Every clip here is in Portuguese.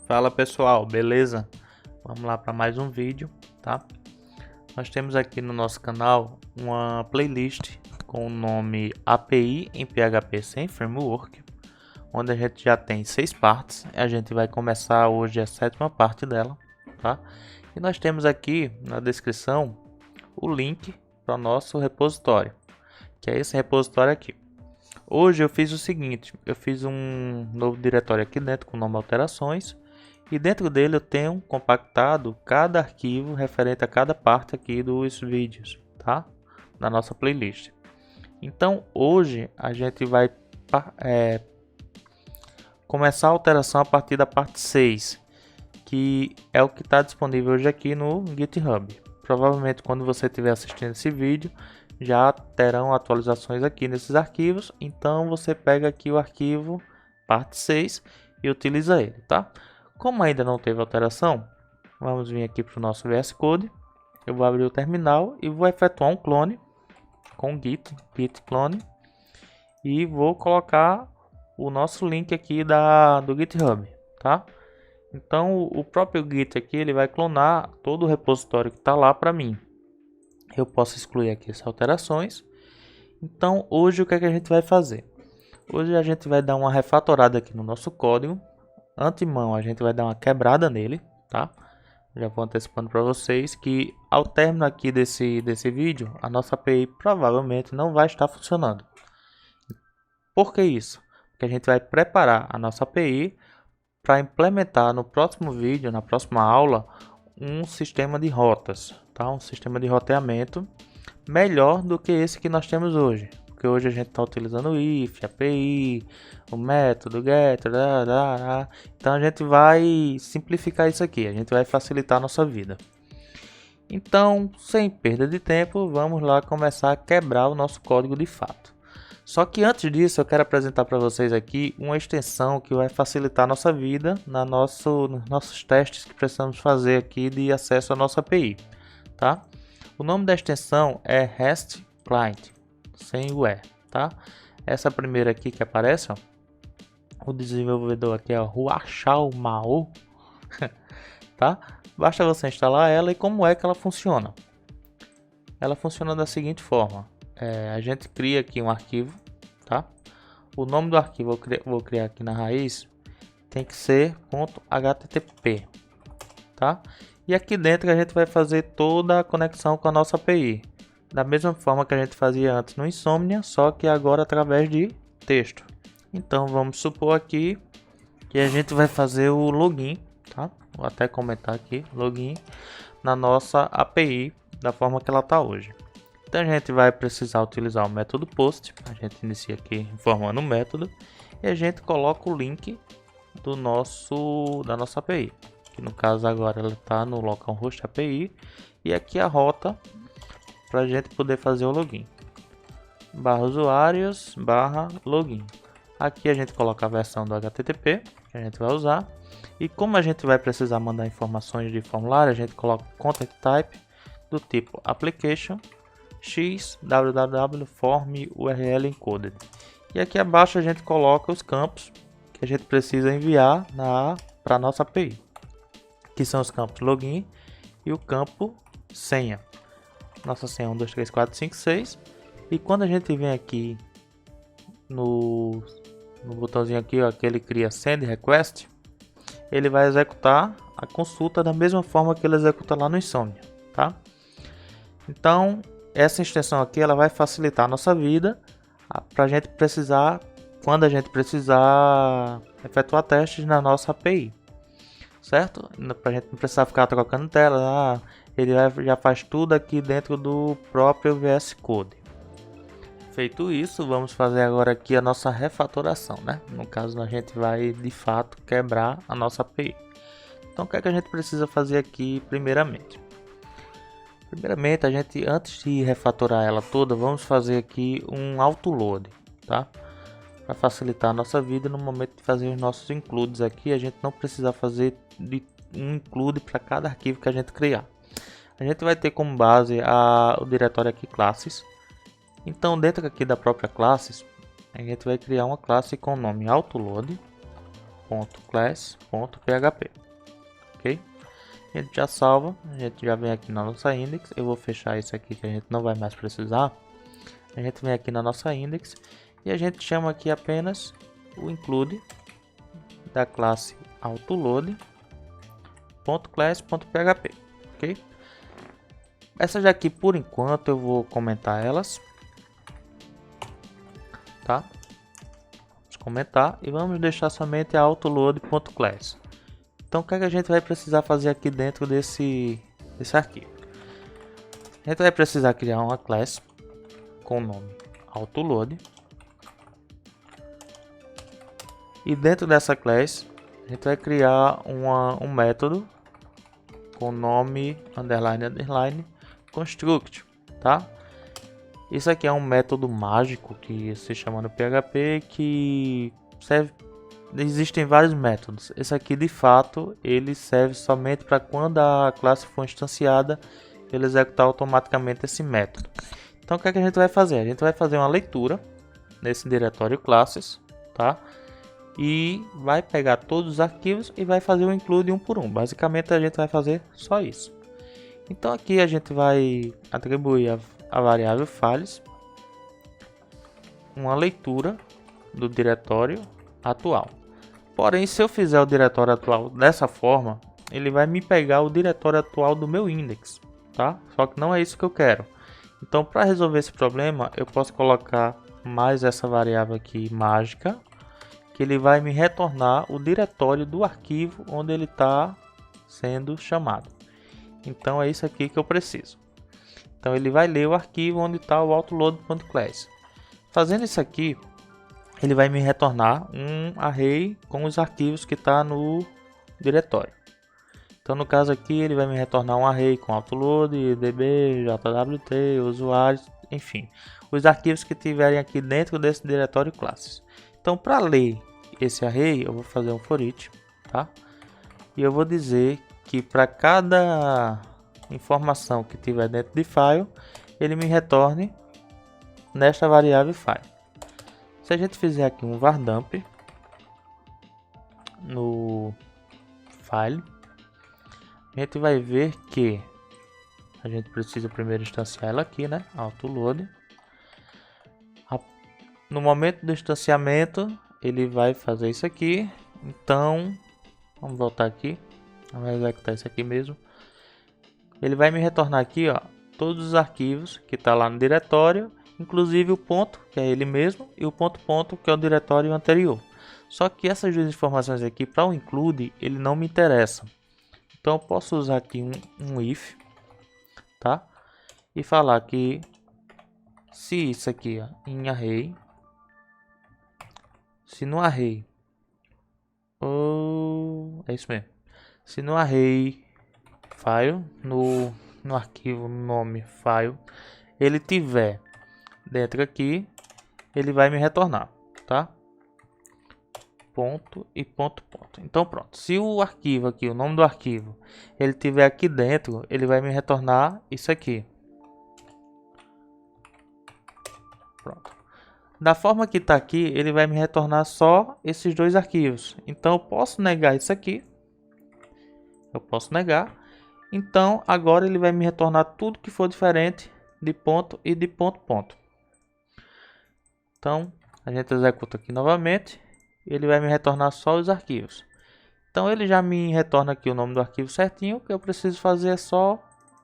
Fala pessoal, beleza? Vamos lá para mais um vídeo, tá? Nós temos aqui no nosso canal uma playlist com o nome API em PHP sem Framework, onde a gente já tem 6 partes. A gente vai começar hoje a sétima parte dela, tá? E nós temos aqui na descrição o link para o nosso repositório, que é esse repositório aqui. Hoje eu fiz o seguinte, eu fiz um novo diretório aqui dentro com o nome alterações. E dentro dele eu tenho compactado cada arquivo referente a cada parte aqui dos vídeos, tá? Na nossa playlist. Então hoje a gente vai começar a alteração a partir da parte 6, que é o que está disponível hoje aqui no GitHub. Provavelmente quando você estiver assistindo esse vídeo já terão atualizações aqui nesses arquivos. Então você pega aqui o arquivo parte 6 e utiliza ele, tá? Como ainda não teve alteração, vamos vir aqui para o nosso VS Code. Eu vou abrir o terminal e vou efetuar um clone com git clone. E vou colocar o nosso link aqui do GitHub, tá? Então o próprio Git aqui ele vai clonar todo o repositório que está lá para mim. Eu posso excluir aqui essas alterações. Então hoje o que é que a gente vai fazer? Hoje a gente vai dar uma refatorada aqui no nosso código. Antemão a gente vai dar uma quebrada nele, tá? Já vou antecipando para vocês que ao término aqui desse vídeo, a nossa API provavelmente não vai estar funcionando. Por que isso? Porque a gente vai preparar a nossa API para implementar no próximo vídeo, na próxima aula, um sistema de rotas, tá? Um sistema de roteamento melhor do que esse que nós temos hoje. Porque hoje a gente está utilizando o if, API, o método get, então a gente vai simplificar isso aqui, a gente vai facilitar a nossa vida. Então, sem perda de tempo, vamos lá começar a quebrar o nosso código de fato. Só que antes disso, eu quero apresentar para vocês aqui uma extensão que vai facilitar a nossa vida nos nossos testes que precisamos fazer aqui de acesso à nossa API, tá? O nome da extensão é REST Client, sem o E, tá? Essa primeira aqui que aparece, ó, o desenvolvedor aqui é o Huaxiao Mao, tá? Basta você instalar ela. E como é que ela funciona? Ela funciona da seguinte forma: a gente cria aqui um arquivo, tá? O nome do arquivo eu vou criar aqui na raiz, tem que ser .http, tá? E aqui dentro a gente vai fazer toda a conexão com a nossa API, da mesma forma que a gente fazia antes no Insomnia, só que agora através de texto. Então vamos supor aqui que a gente vai fazer o login, tá? Vou até comentar aqui, login na nossa API da forma que ela está hoje. Então a gente vai precisar utilizar o método post. A gente inicia aqui informando o método e a gente coloca o link da nossa API, que no caso agora ela está no localhost API, e aqui a rota para a gente poder fazer o login, /usuários /login. Aqui a gente coloca a versão do HTTP que a gente vai usar, e como a gente vai precisar mandar informações de formulário, a gente coloca content type do tipo application x www form url encoded. E aqui abaixo a gente coloca os campos que a gente precisa enviar para a nossa API, que são os campos login e o campo senha. Nossa senha é 1, 2, 3, 4, 5, 6. E quando a gente vem aqui no botãozinho aqui, ó, que ele cria send request, ele vai executar a consulta da mesma forma que ele executa lá no Insomnia, tá? Então essa extensão aqui ela vai facilitar a nossa vida para a gente precisar, quando a gente precisar efetuar testes na nossa API, certo? Para a gente não precisar ficar trocando tela, ele já faz tudo aqui dentro do próprio VS Code. Feito isso, vamos fazer agora aqui a nossa refatoração, né? No caso, a gente vai de fato quebrar a nossa API. Então, o que é que a gente precisa fazer aqui primeiramente? Primeiramente, a gente, antes de refatorar ela toda, vamos fazer aqui um autoload, tá? Para facilitar a nossa vida no momento de fazer os nossos includes aqui, a gente não precisa fazer um include para cada arquivo que a gente criar. A gente vai ter como base o diretório aqui classes. Então dentro aqui da própria classes, a gente vai criar uma classe com o nome autoload, .class.php, ok? A gente já salva, a gente já vem aqui na nossa index. Eu vou fechar isso aqui que a gente não vai mais precisar. A gente vem aqui na nossa index e a gente chama aqui apenas o include da classe autoload.class.php, ok? Essas daqui por enquanto eu vou comentar elas, tá? Vamos comentar e vamos deixar somente a autoload.class. Então o que é que a gente vai precisar fazer aqui dentro desse arquivo? A gente vai precisar criar uma class com o nome autoload. E dentro dessa class a gente vai criar um método com o nome __ construct, tá? Isso aqui é um método mágico que se chama no PHP que serve. Existem vários métodos. Esse aqui de fato ele serve somente para quando a classe for instanciada, ele executar automaticamente esse método. Então o que é que a gente vai fazer? A gente vai fazer uma leitura nesse diretório classes, tá? E vai pegar todos os arquivos e vai fazer o include um por um. Basicamente a gente vai fazer só isso. Então aqui a gente vai atribuir a variável files uma leitura do diretório atual. Porém, se eu fizer o diretório atual dessa forma, ele vai me pegar o diretório atual do meu index, tá? Só que não é isso que eu quero. Então, para resolver esse problema, eu posso colocar mais essa variável aqui mágica, que ele vai me retornar o diretório do arquivo onde ele está sendo chamado. Então é isso aqui que eu preciso. Então ele vai ler o arquivo onde está o autoload.class. Fazendo isso aqui, ele vai me retornar um array com os arquivos que está no diretório. Então no caso aqui ele vai me retornar um array com autoload, db, jwt, usuários, enfim, os arquivos que tiverem aqui dentro desse diretório classes. Então para ler esse array eu vou fazer um for each, tá? E eu vou dizer que para cada informação que tiver dentro de file, ele me retorne nesta variável file. Se a gente fizer aqui um var dump no file, a gente vai ver que a gente precisa primeiro instanciar ela aqui, né? Autoload. No momento do instanciamento, ele vai fazer isso aqui. Então, vamos voltar aqui. Vamos executar isso aqui mesmo. Ele vai me retornar aqui, ó, todos os arquivos que está lá no diretório, inclusive o ponto, que é ele mesmo, e o ponto, que é o diretório anterior. Só que essas duas informações aqui, para o include, ele não me interessa. Então eu posso usar aqui um if, tá? E falar que se isso aqui, ó, em array, se no array, é isso mesmo. Se no array file, no arquivo nome file, ele tiver dentro aqui, ele vai me retornar, tá? Ponto e ponto. Então pronto, se o arquivo aqui, o nome do arquivo, ele tiver aqui dentro, ele vai me retornar isso aqui. Pronto. Da forma que está aqui, ele vai me retornar só esses dois arquivos. Então eu posso negar isso aqui. Eu posso negar. Então agora ele vai me retornar tudo que for diferente de ponto e de ponto. Então a gente executa aqui novamente. Ele vai me retornar só os arquivos. Então ele já me retorna aqui o nome do arquivo certinho. O que eu preciso fazer é só,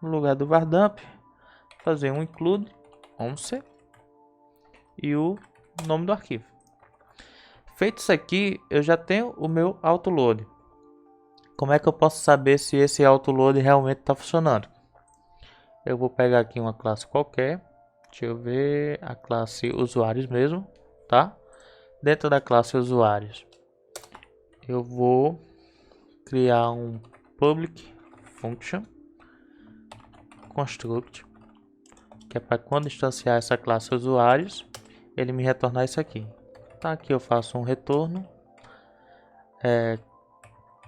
no lugar do var dump, fazer um include once e o nome do arquivo. Feito isso aqui, eu já tenho o meu autoload. Como é que eu posso saber se esse autoload realmente está funcionando? Eu vou pegar aqui uma classe qualquer. Deixa eu ver, a classe usuários mesmo, tá? Dentro da classe usuários, eu vou criar um public function construct, que é para quando instanciar essa classe usuários, ele me retornar isso aqui. Tá, aqui eu faço um retorno,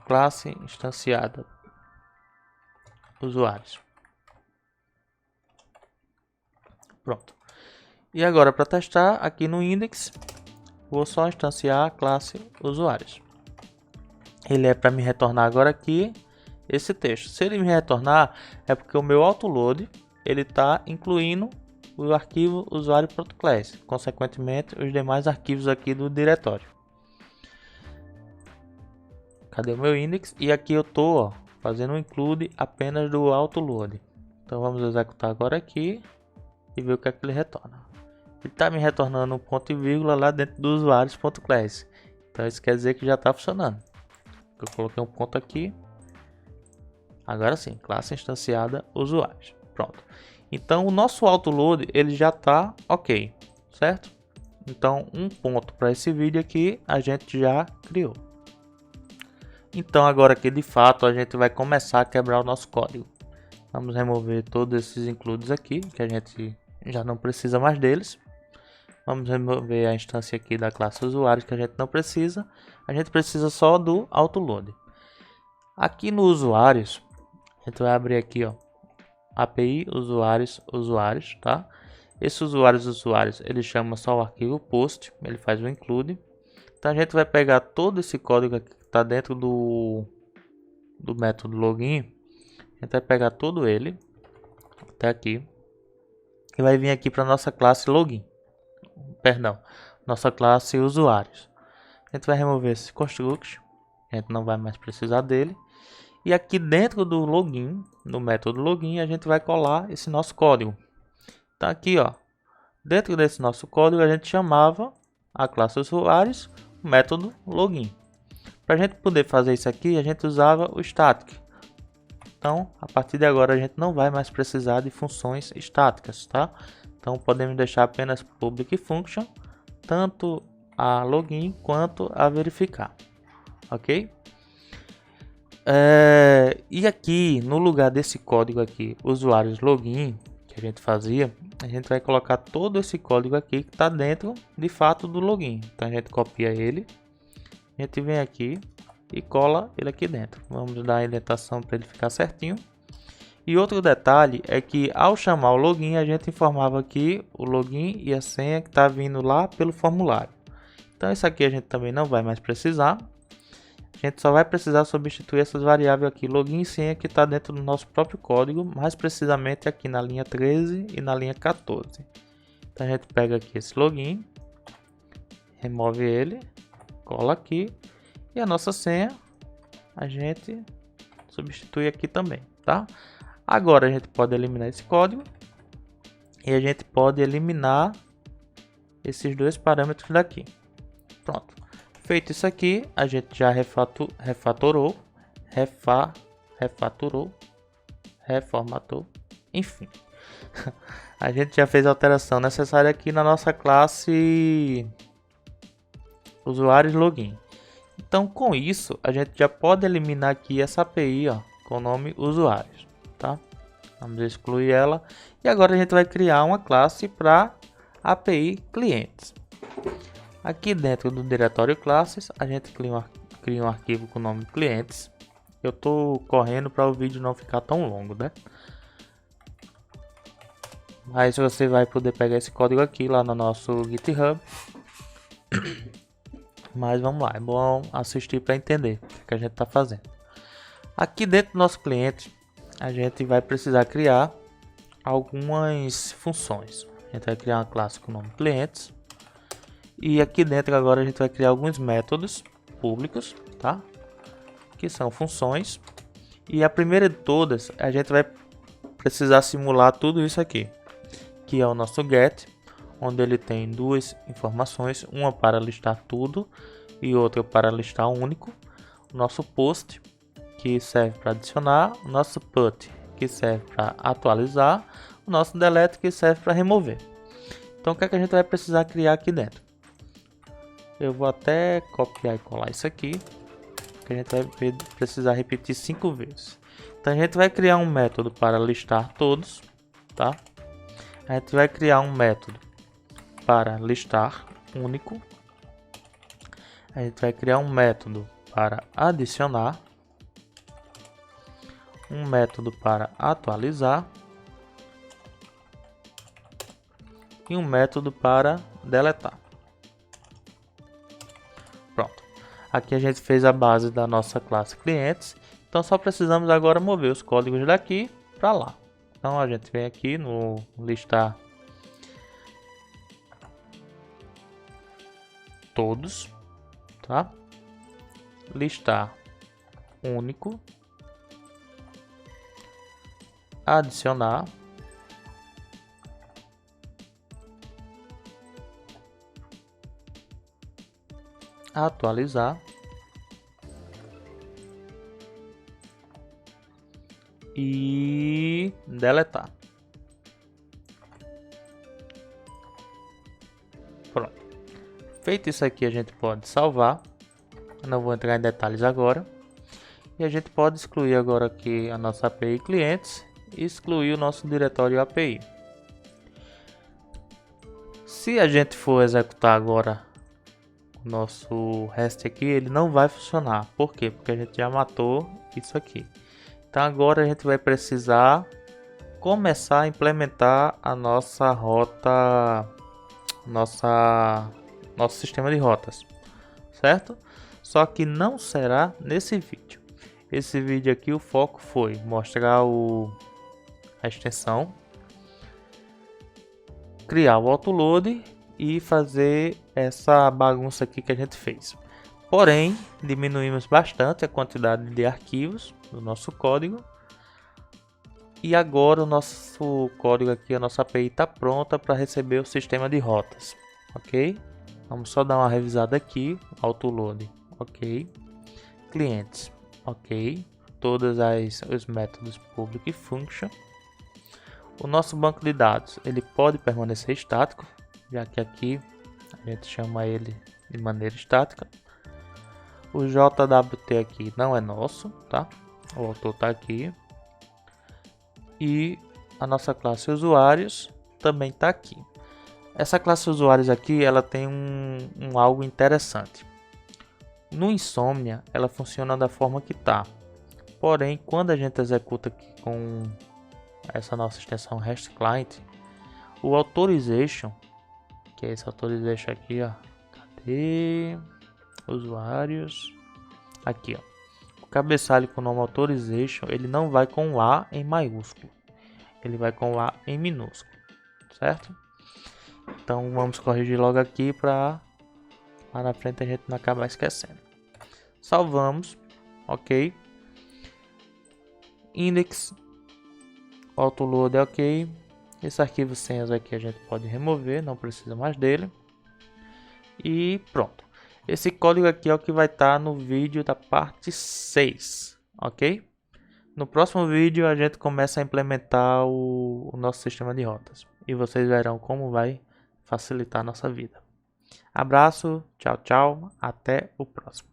classe instanciada usuários. Pronto. E agora para testar aqui no index, vou só instanciar a classe usuários. ele é para me retornar agora aqui esse texto. Se ele me retornar, é porque o meu autoload ele está incluindo o arquivo usuário.class, consequentemente os demais arquivos aqui do diretório. Cadê o meu index? E aqui eu tô fazendo um include apenas do autoload. Então vamos executar agora aqui e ver o que é que ele retorna. Ele está me retornando um ponto e vírgula lá dentro do usuários.class. Então isso quer dizer que já está funcionando. Eu coloquei um ponto aqui. Agora sim, classe instanciada usuários. Pronto. Então o nosso autoload ele já está ok, certo? Então um ponto para esse vídeo aqui a gente já criou. Então agora que de fato a gente vai começar a quebrar o nosso código. Vamos remover todos esses includes aqui, que a gente já não precisa mais deles. Vamos remover a instância aqui da classe usuários que a gente não precisa. A gente precisa só do autoload. Aqui no usuários, a gente vai abrir aqui, ó, API usuários, tá? Esse usuários, ele chama só o arquivo post, ele faz o include. Então a gente vai pegar todo esse código aqui que está dentro do método login. A gente vai pegar todo ele até aqui e vai vir aqui para nossa classe login. Perdão, nossa classe usuários. A gente vai remover esse construct, a gente não vai mais precisar dele. E aqui dentro do login, no método login, a gente vai colar esse nosso código. Então aqui, ó, dentro desse nosso código a gente chamava a classe usuários, o método login. Para a gente poder fazer isso aqui, a gente usava o static. Então, a partir de agora a gente não vai mais precisar de funções estáticas, tá? Então podemos deixar apenas public function, tanto a login quanto a verificar, ok? E aqui no lugar desse código aqui, usuários login, que a gente fazia, a gente vai colocar todo esse código aqui que está dentro de fato do login. Então a gente copia ele, a gente vem aqui e cola ele aqui dentro. Vamos dar a indentação para ele ficar certinho. E outro detalhe é que ao chamar o login, a gente informava aqui o login e a senha que está vindo lá pelo formulário. Então isso aqui a gente também não vai mais precisar. A gente só vai precisar substituir essas variáveis aqui, login e senha, que está dentro do nosso próprio código, mais precisamente aqui na linha 13 e na linha 14. Então a gente pega aqui esse login, remove ele, cola aqui, e a nossa senha a gente substitui aqui também, tá? Agora a gente pode eliminar esse código e a gente pode eliminar esses dois parâmetros daqui. Pronto. Feito isso aqui, a gente já reformatou, enfim. A gente já fez a alteração necessária aqui na nossa classe usuários login. Então com isso, a gente já pode eliminar aqui essa API, ó, com o nome usuários, tá? Vamos excluir ela. E agora a gente vai criar uma classe para API clientes. Aqui dentro do diretório classes, a gente cria um arquivo com o nome clientes. Eu estou correndo para o vídeo não ficar tão longo, né? Mas você vai poder pegar esse código aqui lá no nosso GitHub. Mas vamos lá, é bom assistir para entender o que a gente está fazendo. Aqui dentro do nosso cliente, a gente vai precisar criar algumas funções. A gente vai criar uma classe com o nome clientes. E aqui dentro agora a gente vai criar alguns métodos públicos, tá? Que são funções. E a primeira de todas, a gente vai precisar simular tudo isso aqui, que é o nosso get, onde ele tem duas informações, uma para listar tudo e outra para listar único. O nosso post, que serve para adicionar, o nosso put, que serve para atualizar, o nosso delete, que serve para remover. Então o que é que a gente vai precisar criar aqui dentro? Eu vou até copiar e colar isso aqui, que a gente vai precisar repetir 5 vezes. Então a gente vai criar um método para listar todos, tá? A gente vai criar um método para listar único. A gente vai criar um método para adicionar, um método para atualizar e um método para deletar. Pronto. Aqui a gente fez a base da nossa classe clientes. Então só precisamos agora mover os códigos daqui para lá. Então a gente vem aqui no listar todos, tá? Listar único, adicionar, atualizar e deletar. Pronto. Feito isso aqui, a gente pode salvar. Eu não vou entrar em detalhes agora. E a gente pode excluir agora aqui a nossa API clientes e excluir o nosso diretório API. Se a gente for executar agora o nosso REST aqui, ele não vai funcionar. Por quê? Porque a gente já matou isso aqui. Então agora a gente vai precisar começar a implementar a nossa rota, nosso sistema de rotas, certo? Só que não será nesse vídeo. Esse vídeo aqui, o foco foi mostrar a extensão, criar o autoload e fazer essa bagunça aqui que a gente fez. Porém, diminuímos bastante a quantidade de arquivos do nosso código. E agora o nosso código aqui, a nossa API está pronta para receber o sistema de rotas. Ok? Vamos só dar uma revisada aqui. Autoload. Ok. Clientes. Ok. Todos os métodos public e function. O nosso banco de dados, ele pode permanecer estático, já que aqui a gente chama ele de maneira estática. O JWT aqui não é nosso, tá? O autor está aqui. E a nossa classe usuários também está aqui. Essa classe usuários aqui, ela tem algo interessante. No Insomnia, ela funciona da forma que está. Porém, quando a gente executa aqui com essa nossa extensão REST Client, o Authorization, que é esse Authorization aqui, ó. Cadê? Usuários. Aqui, ó. O cabeçalho com o nome Authorization, ele não vai com o A em maiúsculo. Ele vai com o A em minúsculo, certo? Então vamos corrigir logo aqui para lá na frente a gente não acabar esquecendo. Salvamos, ok. Index, autoload é ok. Esse arquivo senhas aqui a gente pode remover, não precisa mais dele. E pronto. Esse código aqui é o que vai estar no vídeo da parte 6, ok? No próximo vídeo a gente começa a implementar o nosso sistema de rotas. E vocês verão como vai facilitar a nossa vida. Abraço, tchau, tchau, até o próximo.